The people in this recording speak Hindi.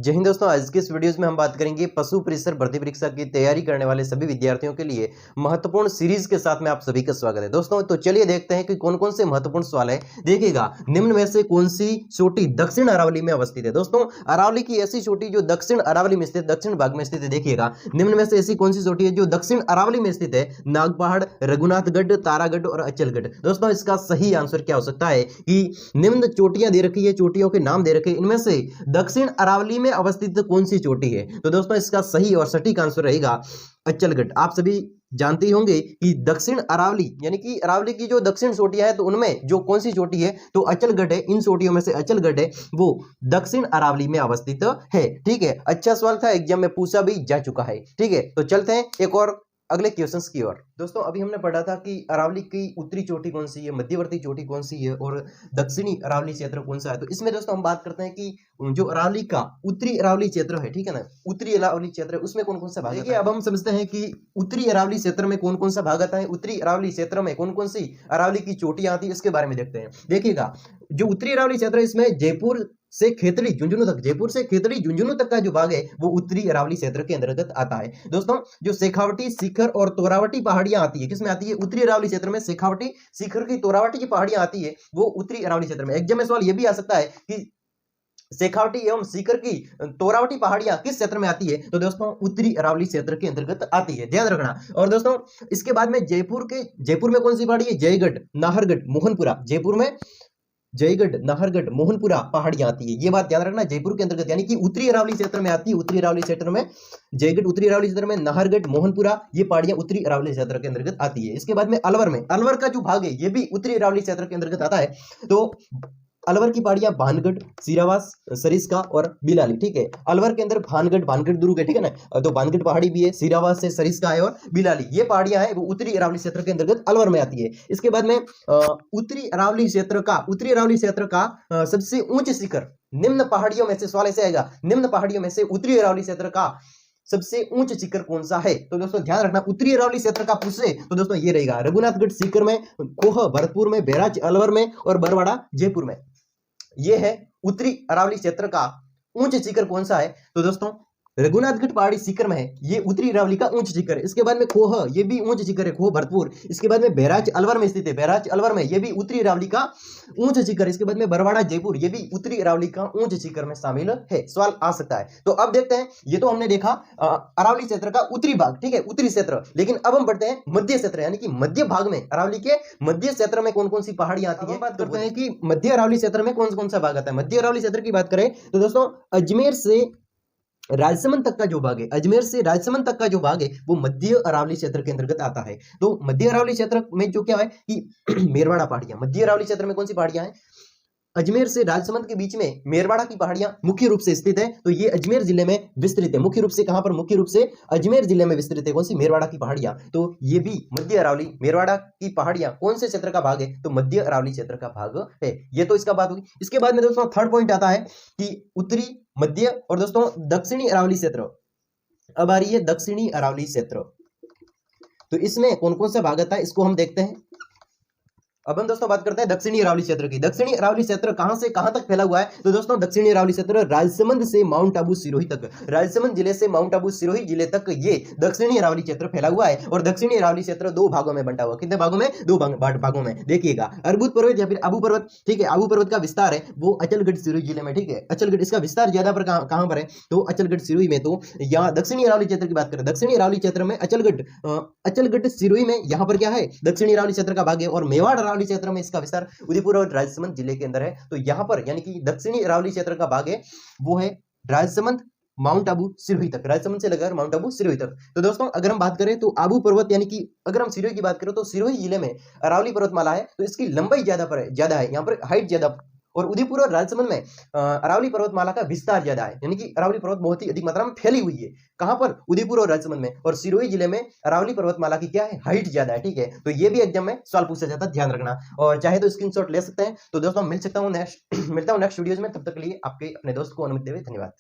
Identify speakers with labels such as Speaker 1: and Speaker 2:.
Speaker 1: जय हिंद दोस्तों, आज के इस वीडियोस में हम बात करेंगे पशु परिसर भर्ती परीक्षा की तैयारी करने वाले सभी विद्यार्थियों के लिए महत्वपूर्ण सीरीज के साथ में आप सभी का स्वागत है। दोस्तों तो चलिए देखते हैं कि कौन कौन से महत्वपूर्ण सवाल है। देखिएगा, निम्न में से कौन सी चोटी दक्षिण अरावली में अवस्थित है। दोस्तों अरावली की ऐसी चोटी जो दक्षिण अरावली में स्थित, दक्षिण भाग में स्थित है। देखिएगा, निम्न में से ऐसी कौन सी चोटी है जो दक्षिण अरावली में स्थित है। नागपहाड़, रघुनाथगढ़, तारागढ़ और अचलगढ़। दोस्तों इसका सही आंसर क्या हो सकता है कि निम्न चोटियां दे रखी है, चोटियों के नाम दे रखे, इनमें से दक्षिण अरावली में अवस्थित कौन सी चोटी है। तो दोस्तों इसका सही और सटीक आंसर रहेगा अचलगढ़। आप सभी जानते ही होंगे कि दक्षिण अरावली यानी कि अरावली की जो दक्षिण चोटियां है तो उनमें जो कौन सी चोटी है तो अचलगढ़ है। इन चोटियों में से अचलगढ़ है वो दक्षिण अरावली में अवस्थित है। ठीक है, अच्छा सवाल था, एग्जाम में पूछा भी जा चुका है। ठीक है, तो चलते हैं एक और अगले क्वेश्चंस की ओर। दोस्तों अभी हमने पढ़ा था कि अरावली की उत्तरी चोटी कौन सी है, मध्यवर्ती चोटी कौन सी है और दक्षिणी अरावली क्षेत्र कौन सा है। तो इसमें दोस्तों हम बात करते हैं कि जो अरावली का उत्तरी अरावली क्षेत्र है, ठीक है ना, उत्तरी अरावली क्षेत्र है, उसमें कौन कौन सा भाग आता है। अब हम समझते हैं कि उत्तरी अरावली क्षेत्र में कौन कौन सा भाग आता है, उत्तरी अरावली क्षेत्र में कौन कौन सी अरावली की चोटियां आती है, इसके बारे में देखते हैं। देखिएगा, जो उत्तरी अरावली क्षेत्र है इसमें जयपुर से खेतड़ी झुंझुनू तक, जयपुर से खेतड़ी झुंझुनू तक का जो भाग है वो उत्तरी अरावली क्षेत्र के अंतर्गत आता है। दोस्तों जो शेखावटी, शिखर और तोरावटी पहाड़ियां आती है, किसमें आती है, उत्तरी अरावली क्षेत्र में। शेखावटी, शिखर की, तोरावटी की पहाड़ियां आती है वो उत्तरी अरावली क्षेत्र में। एग्जाम में सवाल यह भी आ सकता है कि शेखावटी एवं सीकर की तोरावटी पहाड़ियां किस क्षेत्र में आती है। तो दोस्तों उत्तरी अरावली क्षेत्र के अंतर्गत आती है, ध्यान रखना। और दोस्तों इसके बाद में जयपुर में कौन सी पहाड़ी है, जयगढ़, नाहरगढ़, मोहनपुरा। जयपुर में जयगढ़, नाहरगढ़, मोहनपुरा पहाड़ियां आती है, ये बात ध्यान रखना। जयपुर के अंतर्गत यानी कि उत्तरी अरावली क्षेत्र में आती है। उत्तरी अरावली क्षेत्र में जयगढ़, उत्तरी अरावली क्षेत्र में नाहरगढ़, मोहनपुरा, ये पहाड़ियां उत्तरी अरावली क्षेत्र के अंतर्गत आती है। इसके बाद में अलवर का जो भाग है ये भी उत्तरी अरावली क्षेत्र के अंतर्गत आता है। तो अलवर की पहाड़ियां भानगढ़, सीरावास, सरिस्का और बिलाली। ठीक है, अलवर के अंदर भानगढ़ दुर्ग है, ठीक है ना, तो भानगढ़ पहाड़ी भी है, सीरावास से सरिस्का है और बिलाली, ये पहाड़ियां हैं वो उत्तरी अरावली क्षेत्र के अंतर्गत अलवर में आती है। इसके बाद में उत्तरी अरावली क्षेत्र का सबसे ऊंच शिखर, निम्न पहाड़ियों में से, सवाल ऐसे आएगा, निम्न पहाड़ियों में से उत्तरी अरावली क्षेत्र का सबसे ऊंच शिखर कौन सा है। तो दोस्तों ध्यान रखना, उत्तरी अरावली क्षेत्र का पूछे तो दोस्तों ये रहेगा रघुनाथगढ़ सीकर में, खोह भरतपुर में, बैराज अलवर में और बरवाड़ा जयपुर में। ये है उत्तरी अरावली क्षेत्र का ऊंच शिखर कौन सा है। तो दोस्तों रघुनाथगढ़ पहाड़ी शिखर में है, ये उत्तरी अरावली का ऊंच शिखर है। इसके बाद में खोह, ये भी ऊंच शिखर है, खोह भरतपुर। इसके बाद में बैराज अलवर में स्थित है, बैराज अलवर में, ये भी उत्तरी अरावली का ऊंच शिखर। इसके बाद में बरवाड़ा जयपुर, ये भी उत्तरी अरावली का ऊंच शिखर में शामिल है। सवाल आ सकता है। तो अब देखते हैं, ये तो हमने देखा अरावली क्षेत्र का उत्तरी भाग, ठीक है, उत्तरी क्षेत्र। लेकिन अब हम बढ़ते हैं मध्य क्षेत्र, यानी कि मध्य भाग में, अरावली के मध्य क्षेत्र में कौन कौन सी पहाड़ियां आती है। बात करते हैं कि मध्य अरावली क्षेत्र में कौन कौन सा भाग आता है। मध्य अरावली क्षेत्र की बात करें तो दोस्तों अजमेर से राजसमंद तक का जो भाग है, अजमेर से राजसमंद तक का जो भाग है वो मध्य अरावली क्षेत्र के अंतर्गत आता है। तो मध्य अरावली क्षेत्र में जो क्या है कि मेरवाड़ा पहाड़ियां, मध्य अरावली क्षेत्र में कौन सी पहाड़ियां हैं, अजमेर से राजसमंद के बीच में मेरवाड़ा की पहाड़ियां मुख्य रूप से स्थित है। तो ये अजमेर जिले में विस्तृत है, मुख्य रूप से कहां पर, मुख्य रूप से अजमेर जिले में विस्तृत है, कौन सी, मेरवाड़ा की पहाड़ियां। तो ये भी मध्य अरावली, मेरवाड़ा की पहाड़ियां कौन से क्षेत्र का भाग है, तो मध्य अरावली क्षेत्र का भाग है। ये तो इसका बात होगी। इसके बाद में दोस्तों थर्ड पॉइंट आता है कि उत्तरी, मध्य और दोस्तों दक्षिणी अरावली क्षेत्र। अब आ रही है दक्षिणी अरावली क्षेत्र, तो इसमें कौन कौन सा भाग आता है इसको हम देखते हैं। अब हम दोस्तों बात करते हैं दक्षिणी अरावली क्षेत्र की। दक्षिणी अरावली क्षेत्र कहां से कहां तक फैला हुआ है। तो दोस्तों दक्षिणी अरावली क्षेत्र राजसमंद से माउंट आबू सिरोही तक, राजसमंद जिले से माउंट आबू सिरोही जिले तक ये दक्षिणी अरावली क्षेत्र फैला हुआ है। और दक्षिणी अरावली क्षेत्र दो भागों में बंटा हुआ, कितने भागों में, दो भागों में। देखिएगा, अर्बुद पर्वत या फिर आबू पर्वत, ठीक है, आबू पर्वत का विस्तार है वो अचलगढ़ सिरोही जिले में, ठीक है, अचलगढ़, इसका विस्तार ज्यादा पर कहां पर है, तो अचलगढ़ सिरोही में। तो यहाँ दक्षिणी अरावली क्षेत्र की बात करें, दक्षिणी अरावली क्षेत्र में अचलगढ़ सिरोही में यहाँ पर क्या है, दक्षिणी अरावली क्षेत्र का भाग है। और मेवाड़ अरावली क्षेत्र में इसका विस्तार उदयपुर और राजसमंद जिले के अंदर है। तो यहां पर यानी कि दक्षिणी अरावली क्षेत्र का भाग है वो है राजसमंद, माउंट आबू सिरोही तक, राजसमंद से लेकर माउंट आबू सिरोही तक। तो दोस्तों अगर हम बात करें तो आबू पर्वत, यानी कि अगर हम सिरोही की बात करें तो सिरोही जिले में अरावली पर्वतमाला है, तो इसकी लंबाई ज्यादा है, यहाँ पर हाइट ज्यादा। और उदयपुर और राजसमंद में अरावली पर्वतमाला का विस्तार ज्यादा है, यानी कि अरावली पर्वत बहुत ही अधिक मात्रा में फैली हुई है। कहां पर, उदयपुर और राजसमंद में। और सिरोही जिले में अरावली पर्वतमाला की क्या है, हाइट ज्यादा है, ठीक है। तो ये भी एग्जाम में सवाल पूछा जाता है, ध्यान रखना। और चाहे तो स्क्रीनशॉट ले सकते हैं। तो दोस्तों मिलता हूं नेक्स्ट वीडियोज में, तब तक के लिए आपके अपने दोस्त को अनुमति देवे, धन्यवाद।